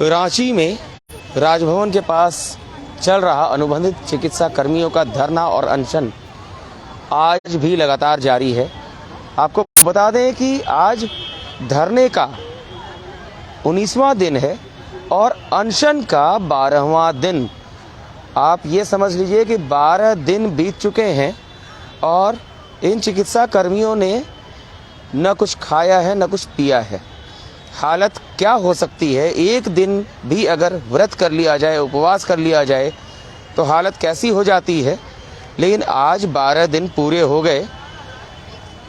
रांची में राजभवन के पास चल रहा अनुबंधित चिकित्सा कर्मियों का धरना और अनशन आज भी लगातार जारी है। आपको बता दें कि आज धरने का 19वां दिन है और अनशन का 12वां दिन। आप ये समझ लीजिए कि 12 दिन बीत चुके हैं और इन चिकित्सा कर्मियों ने न कुछ खाया है न कुछ पिया है। हालत क्या हो सकती है, एक दिन भी अगर व्रत कर लिया जाए, उपवास कर लिया जाए तो हालत कैसी हो जाती है। लेकिन आज 12 दिन पूरे हो गए।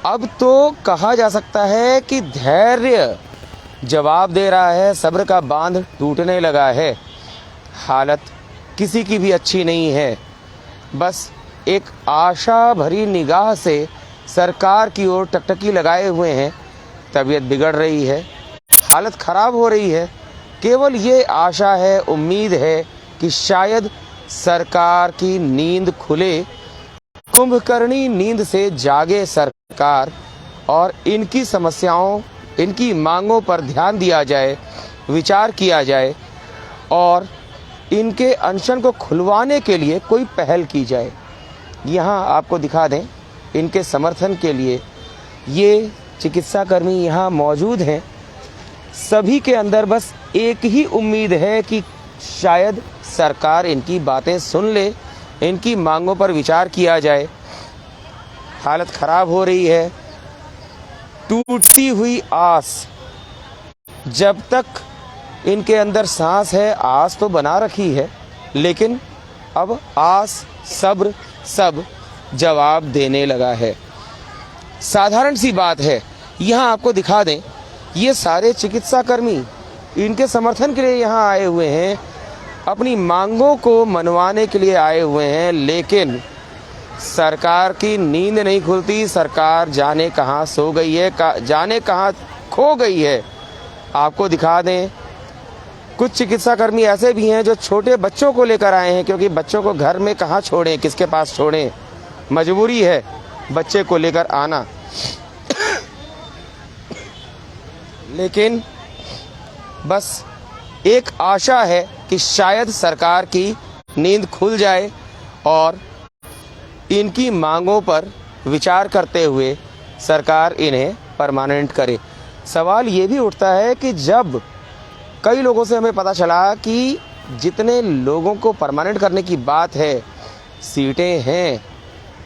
अब तो कहा जा सकता है कि धैर्य जवाब दे रहा है, सब्र का बांध टूटने लगा है। हालत किसी की भी अच्छी नहीं है। बस एक आशा भरी निगाह से सरकार की ओर टकटकी लगाए हुए हैं। तबीयत बिगड़ रही है, हालत खराब हो रही है। केवल ये आशा है, उम्मीद है कि शायद सरकार की नींद खुले, कुंभकर्णी नींद से जागे सरकार और इनकी समस्याओं, इनकी मांगों पर ध्यान दिया जाए, विचार किया जाए और इनके अनशन को खुलवाने के लिए कोई पहल की जाए। यहाँ आपको दिखा दें, इनके समर्थन के लिए ये चिकित्सा कर्मी यहाँ मौजूद हैं। सभी के अंदर बस एक ही उम्मीद है कि शायद सरकार इनकी बातें सुन ले, इनकी मांगों पर विचार किया जाए। हालत खराब हो रही है, टूटती हुई आस। जब तक इनके अंदर सांस है, आस तो बना रखी है, लेकिन अब आस, सब्र सब जवाब देने लगा है। साधारण सी बात है। यहाँ आपको दिखा दें, ये सारे चिकित्सा कर्मी इनके समर्थन के लिए यहाँ आए हुए हैं, अपनी मांगों को मनवाने के लिए आए हुए हैं। लेकिन सरकार की नींद नहीं खुलती। सरकार जाने कहाँ सो गई है, जाने कहाँ खो गई है। आपको दिखा दें, कुछ चिकित्सा कर्मी ऐसे भी हैं जो छोटे बच्चों को लेकर आए हैं, क्योंकि बच्चों को घर में कहाँ छोड़ें, किसके पास छोड़ें। मजबूरी है बच्चे को लेकर आना। लेकिन बस एक आशा है कि शायद सरकार की नींद खुल जाए और इनकी मांगों पर विचार करते हुए सरकार इन्हें परमानेंट करे। सवाल ये भी उठता है कि जब कई लोगों से हमें पता चला कि जितने लोगों को परमानेंट करने की बात है, सीटें हैं,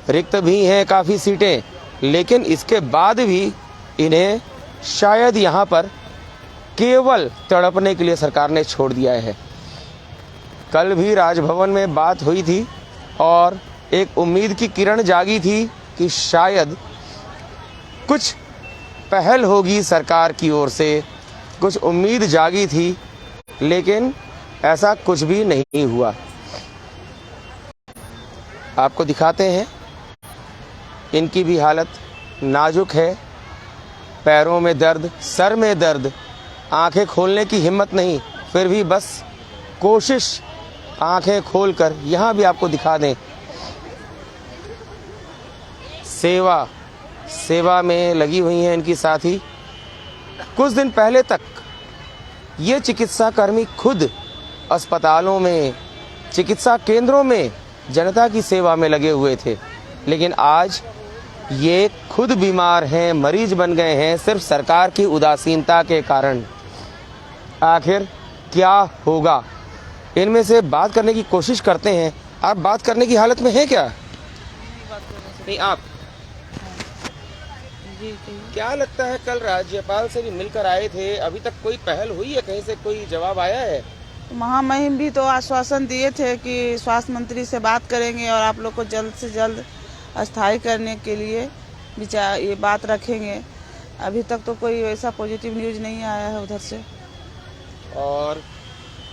रिक्त भी हैं काफ़ी सीटें, लेकिन इसके बाद भी इन्हें शायद यहाँ पर केवल तड़पने के लिए सरकार ने छोड़ दिया है। कल भी राजभवन में बात हुई थी और एक उम्मीद की किरण जागी थी कि शायद कुछ पहल होगी सरकार की ओर से, कुछ उम्मीद जागी थी, लेकिन ऐसा कुछ भी नहीं हुआ। आपको दिखाते हैं, इनकी भी हालत नाजुक है। पैरों में दर्द, सर में दर्द, आंखें खोलने की हिम्मत नहीं, फिर भी बस कोशिश आंखें खोलकर। यहाँ भी आपको दिखा दें, सेवा में लगी हुई हैं इनकी साथी। कुछ दिन पहले तक ये चिकित्सा कर्मी खुद अस्पतालों में, चिकित्सा केंद्रों में जनता की सेवा में लगे हुए थे, लेकिन आज ये खुद बीमार हैं, मरीज बन गए हैं, सिर्फ सरकार की उदासीनता के कारण। आखिर क्या होगा, इनमें से बात करने की कोशिश करते हैं। आप बात करने की हालत में हैं क्या? नहीं, आप जी। क्या लगता है, कल राज्यपाल से भी मिलकर आए थे, अभी तक कोई पहल हुई है, कहीं से कोई जवाब आया है? महामहिम भी तो आश्वासन दिए थे कि स्वास्थ्य मंत्री से बात करेंगे और आप लोग को जल्द से जल्द अस्थायी करने के लिए विचार, ये बात रखेंगे। अभी तक तो कोई ऐसा पॉजिटिव न्यूज़ नहीं आया है उधर से। और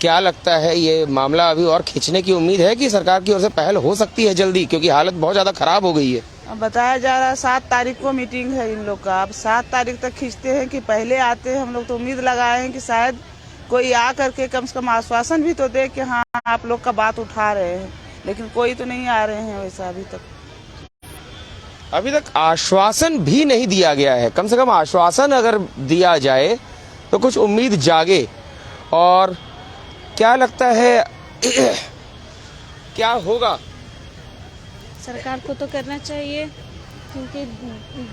क्या लगता है, ये मामला अभी और खींचने की उम्मीद है कि सरकार की ओर से पहल हो सकती है जल्दी, क्योंकि हालत बहुत ज़्यादा खराब हो गई है? अब बताया जा रहा है 7 तारीख को मीटिंग है इन लोग का। अब 7 तारीख तक खींचते हैं कि पहले आते हैं। हम लोग तो उम्मीद लगाए हैं कि शायद कोई आ करके कम से कम आश्वासन भी तो दे कि हाँ आप लोग का बात उठा रहे हैं, लेकिन कोई तो नहीं आ रहे हैं वैसा अभी तक आश्वासन भी नहीं दिया गया है। कम से कम आश्वासन अगर दिया जाए तो कुछ उम्मीद जागे और क्या लगता है क्या होगा? सरकार को तो करना चाहिए, क्योंकि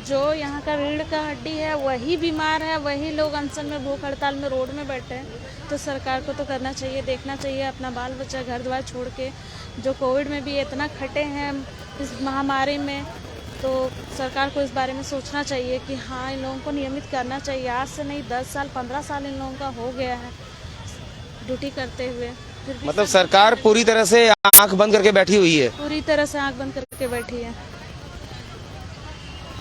जो यहाँ का रीढ़ का हड्डी है वही बीमार है, वही लोग अनशन में, भूख हड़ताल में, रोड में बैठे हैं। तो सरकार को तो करना चाहिए, देखना चाहिए अपना बाल बच्चा घर द्वार छोड़ के, जो कोविड में भी इतना खटे हैं इस महामारी में। तो सरकार को इस बारे में सोचना चाहिए कि हाँ, इन लोगों को नियमित करना चाहिए। आज से नहीं, 10 साल 15 साल इन लोगों का हो गया है ड्यूटी करते हुए, फिर भी मतलब सरकार पूरी तरह से आंख बंद करके बैठी हुई है। पूरी तरह से आंख बंद करके बैठी है।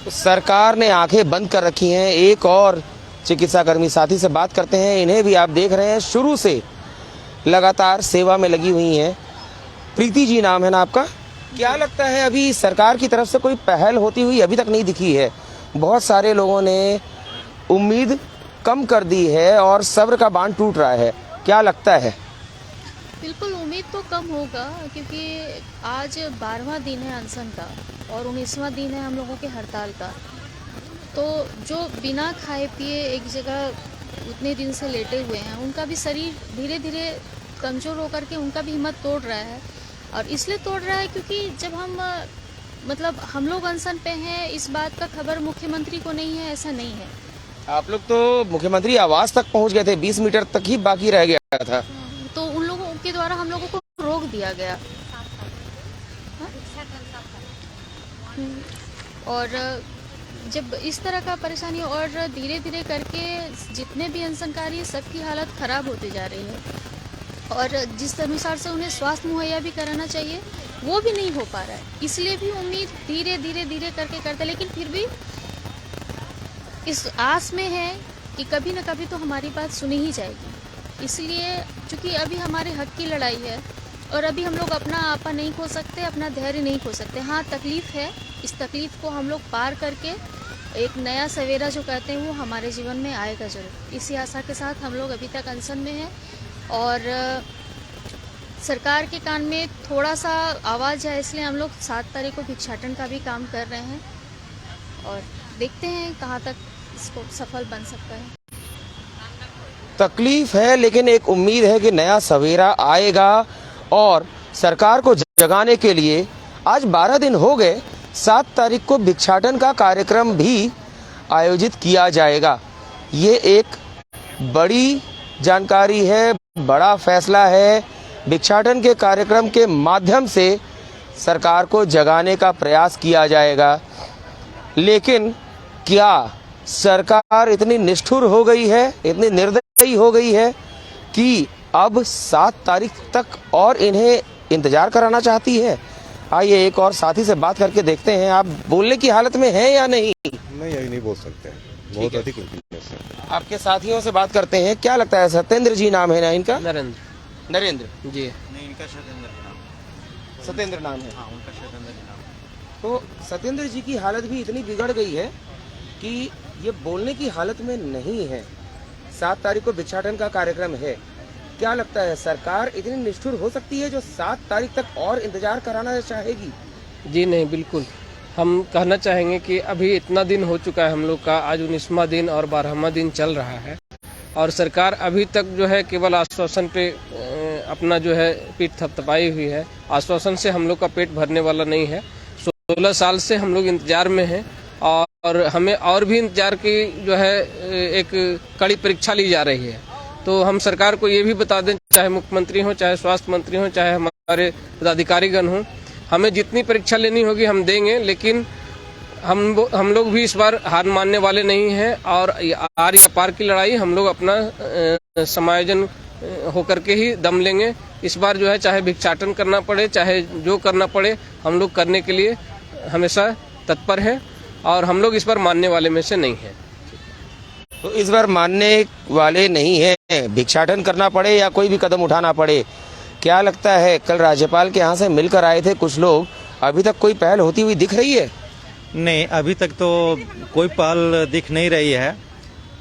तो सरकार ने आंखें बंद कर रखी हैं। एक और चिकित्सा कर्मी साथी से बात करते हैं। इन्हें भी आप देख रहे हैं शुरू से लगातार सेवा में लगी हुई हैं। प्रीति जी नाम है ना आपका? क्या लगता है अभी सरकार की तरफ से कोई पहल होती हुई अभी तक नहीं दिखी है? बहुत सारे लोगों ने उम्मीद कम कर दी है और सब्र का बांध टूट रहा है। क्या लगता है? बिल्कुल उम्मीद तो कम होगा, क्योंकि आज 12वां दिन है अनशन का और 19वां दिन है हम लोगों के हड़ताल का। तो जो बिना खाए पिए एक जगह उतने दिन से लेटे हुए हैं, उनका भी शरीर धीरे धीरे कमज़ोर होकर के उनका भी हिम्मत तोड़ रहा है। और इसलिए तोड़ रहा है क्योंकि जब हम लोग अनशन पे हैं, इस बात का खबर मुख्यमंत्री को नहीं है, ऐसा नहीं है। आप लोग तो मुख्यमंत्री आवास तक पहुंच गए थे, 20 मीटर तक ही बाकी रह गया था। तो उन लोगों के द्वारा हम लोगों को रोक दिया गया। और जब इस तरह का परेशानी और धीरे धीरे करके जितने भी अनशनकारी सबकी हालत खराब होती जा रही है, और जिस अनुसार से उन्हें स्वास्थ्य मुहैया भी कराना चाहिए वो भी नहीं हो पा रहा है। इसलिए भी उम्मीद धीरे धीरे धीरे करके करते, लेकिन फिर भी इस आस में है कि कभी न कभी तो हमारी बात सुनी ही जाएगी। इसलिए चूँकि अभी हमारे हक की लड़ाई है और अभी हम लोग अपना आपा नहीं खो सकते, अपना धैर्य नहीं खो सकते। हाँ, तकलीफ़ है, इस तकलीफ़ को हम लोग पार करके एक नया सवेरा जो कहते हैं वो हमारे जीवन में आएगा जरूर। इसी आशा के साथ हम लोग अभी तक अनशन में हैं और सरकार के कान में थोड़ा सा आवाज़ है, इसलिए हम लोग 7 तारीख को भिक्षाटन का भी काम कर रहे हैं और देखते हैं कहाँ तक इसको सफल बन सकता है। तकलीफ है लेकिन एक उम्मीद है कि नया सवेरा आएगा और सरकार को जगाने के लिए आज 12 दिन हो गए। 7 तारीख को भिक्षाटन का कार्यक्रम भी आयोजित किया जाएगा। ये एक बड़ी जानकारी है, बड़ा फैसला है। भिक्षाटन के कार्यक्रम के माध्यम से सरकार को जगाने का प्रयास किया जाएगा। लेकिन क्या सरकार इतनी निष्ठुर हो गई है, इतनी निर्दयी हो गई है कि अब 7 तारीख तक और इन्हें इंतजार कराना चाहती है? आइए एक और साथी से बात करके देखते हैं। आप बोलने की हालत में हैं या नहीं? नहीं, यही नहीं बोल सकते हैं, बहुत अधिक वीकनेस है। आपके साथियों से बात करते हैं। क्या लगता है? सत्येंद्र जी नाम है ना इनका? नरेंद्र जी नहीं, इनका सत्येंद्र सत्येंद्र नाम है। हाँ, उनका सत्येंद्र नाम। तो सत्येंद्र जी की हालत भी इतनी बिगड़ गई है कि ये बोलने की हालत में नहीं है। 7 तारीख को भिक्षाटन का कार्यक्रम है। क्या लगता है सरकार इतनी निष्ठुर हो सकती है जो 7 तारीख तक और इंतजार कराना चाहेगी? जी नहीं, बिल्कुल। हम कहना चाहेंगे कि अभी इतना दिन हो चुका है हम लोग का, आज 19वां दिन और 12वां दिन चल रहा है और सरकार अभी तक जो है केवल आश्वासन पे अपना जो है पीठ थपथपाई हुई है। आश्वासन से हम लोग का पेट भरने वाला नहीं है। 16 साल से हम लोग इंतजार में हैं और हमें और भी इंतजार की जो है एक कड़ी परीक्षा ली जा रही है। तो हम सरकार को ये भी बता दें, चाहे मुख्यमंत्री हो, चाहे स्वास्थ्य मंत्री हो, चाहे हमारे पदाधिकारीगण हों, हमें जितनी परीक्षा लेनी होगी हम देंगे, लेकिन हम लोग भी इस बार हार मानने वाले नहीं हैं और आर या पार की लड़ाई हम लोग अपना समायोजन होकर के ही दम लेंगे। इस बार जो है चाहे भिक्षाटन करना पड़े, चाहे जो करना पड़े, हम लोग करने के लिए हमेशा तत्पर हैं और हम लोग इस बार मानने वाले में से नहीं हैं। तो इस बार मानने वाले नहीं है, भिक्षाटन करना पड़े या कोई भी कदम उठाना पड़े। क्या लगता है? कल राज्यपाल के यहाँ से मिलकर आए थे कुछ लोग, अभी तक कोई पहल होती हुई दिख रही है? नहीं, अभी तक तो कोई पहल दिख नहीं रही है।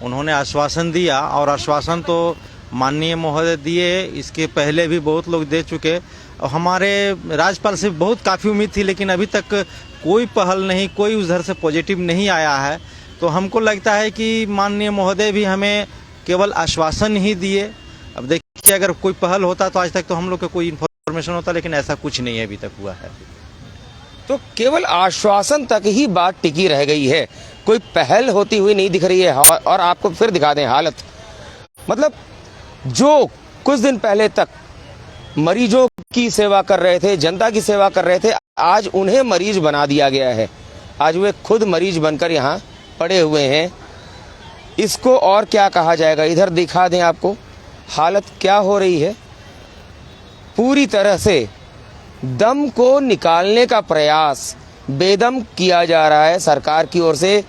उन्होंने आश्वासन दिया और आश्वासन तो माननीय महोदय दिए, इसके पहले भी बहुत लोग दे चुके। हमारे राज्यपाल से बहुत काफ़ी उम्मीद थी, लेकिन अभी तक कोई पहल नहीं, कोई उधर से पॉजिटिव नहीं आया है। तो हमको लगता है कि माननीय महोदय भी हमें केवल आश्वासन ही दिए। अब देखिए अगर कोई पहल होता तो आज तक तो हम लोग को कोई इन्फॉर्मेशन होता, लेकिन ऐसा कुछ नहीं है अभी तक हुआ है। तो केवल आश्वासन तक ही बात टिकी रह गई है, कोई पहल होती हुई नहीं दिख रही है। और आपको फिर दिखा दें हालत, मतलब जो कुछ दिन पहले तक मरीजों की सेवा कर रहे थे, जनता की सेवा कर रहे थे, आज उन्हें मरीज बना दिया गया है। आज वे खुद मरीज बनकर यहाँ पड़े हुए हैं। इसको और क्या कहा जाएगा। इधर दिखा दें आपको हालत क्या हो रही है। पूरी तरह से दम को निकालने का प्रयास बेदम किया जा रहा है सरकार की ओर से।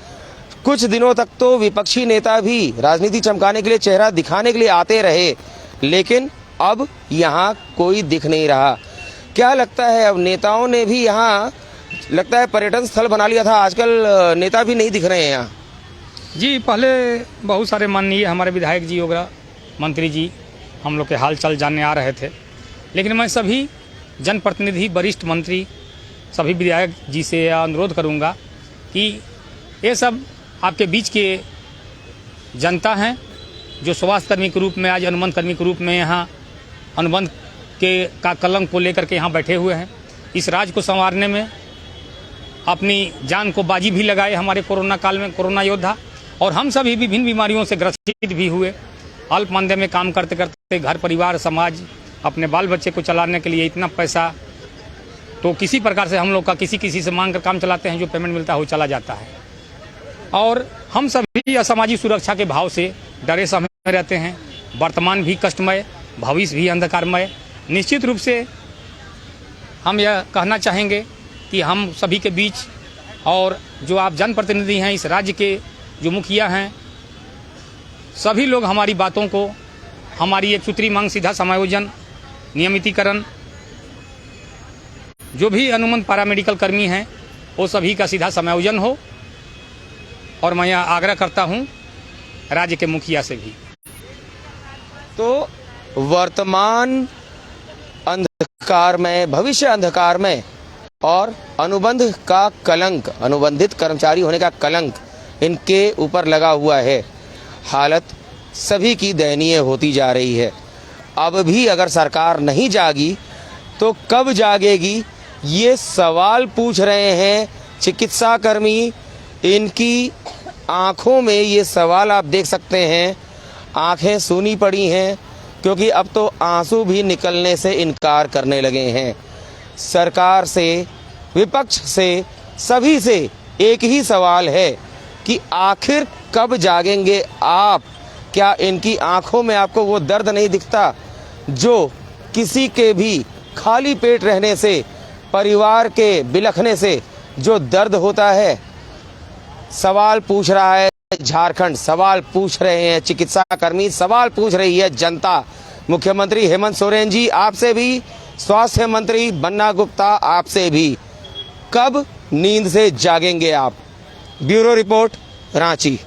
कुछ दिनों तक तो विपक्षी नेता भी राजनीति चमकाने के लिए, चेहरा दिखाने के लिए आते रहे, लेकिन अब यहाँ कोई दिख नहीं रहा। क्या लगता है, अब नेताओं ने भी यहाँ लगता है पर्यटन स्थल बना लिया था, आजकल नेता भी नहीं दिख रहे हैं यहाँ। जी, पहले बहुत सारे माननीय हमारे विधायक जी वगैरह, मंत्री जी हम लोग के हाल चाल जानने आ रहे थे, लेकिन मैं सभी जनप्रतिनिधि, वरिष्ठ मंत्री, सभी विधायक जी से अनुरोध करूंगा कि ये सब आपके बीच के जनता हैं जो स्वास्थ्य कर्मी के रूप में, आज अनुबंध कर्मी के रूप में यहाँ अनुबंध के का कलंक को लेकर के यहाँ बैठे हुए हैं। इस राज्य को संवारने में अपनी जान को बाजी भी लगाए हमारे कोरोना काल में कोरोना योद्धा, और हम सभी विभिन्न बीमारियों से ग्रसित भी हुए। अल्प मानदेय में काम करते करते घर परिवार समाज अपने बाल बच्चे को चलाने के लिए इतना पैसा तो किसी प्रकार से हम लोग का किसी से मांग कर काम चलाते हैं, जो पेमेंट मिलता है वो चला जाता है। और हम सभी असामाजिक सुरक्षा के भाव से डरे समय रहते हैं। वर्तमान भी कष्टमय, भविष्य भी अंधकारमय। निश्चित रूप से हम यह कहना चाहेंगे कि हम सभी के बीच, और जो आप जनप्रतिनिधि हैं, इस राज्य के जो मुखिया हैं, सभी लोग हमारी बातों को, हमारी एक सूत्री मांग सीधा समायोजन, नियमितीकरण, जो भी अनुबंध पैरामेडिकल कर्मी हैं वो सभी का सीधा समायोजन हो। और मैं यह आग्रह करता हूं राज्य के मुखिया से भी। तो वर्तमान अंधकार में, भविष्य अंधकार में, और अनुबंध का कलंक, अनुबंधित कर्मचारी होने का कलंक इनके ऊपर लगा हुआ है। हालत सभी की दयनीय होती जा रही है। अब भी अगर सरकार नहीं जागी तो कब जागेगी, ये सवाल पूछ रहे हैं चिकित्सा कर्मी। इनकी आंखों में ये सवाल आप देख सकते हैं, आंखें सूनी पड़ी हैं, क्योंकि अब तो आंसू भी निकलने से इनकार करने लगे हैं। सरकार से, विपक्ष से, सभी से एक ही सवाल है कि आखिर कब जागेंगे आप। क्या इनकी आंखों में आपको वो दर्द नहीं दिखता जो किसी के भी खाली पेट रहने से, परिवार के बिलखने से जो दर्द होता है। सवाल पूछ रहा है झारखंड, सवाल पूछ रहे हैं चिकित्सा कर्मी, सवाल पूछ रही है जनता। मुख्यमंत्री हेमंत सोरेन जी आपसे भी, स्वास्थ्य मंत्री बन्ना गुप्ता आपसे भी, कब नींद से जागेंगे आप। Bureau report, Ranchi.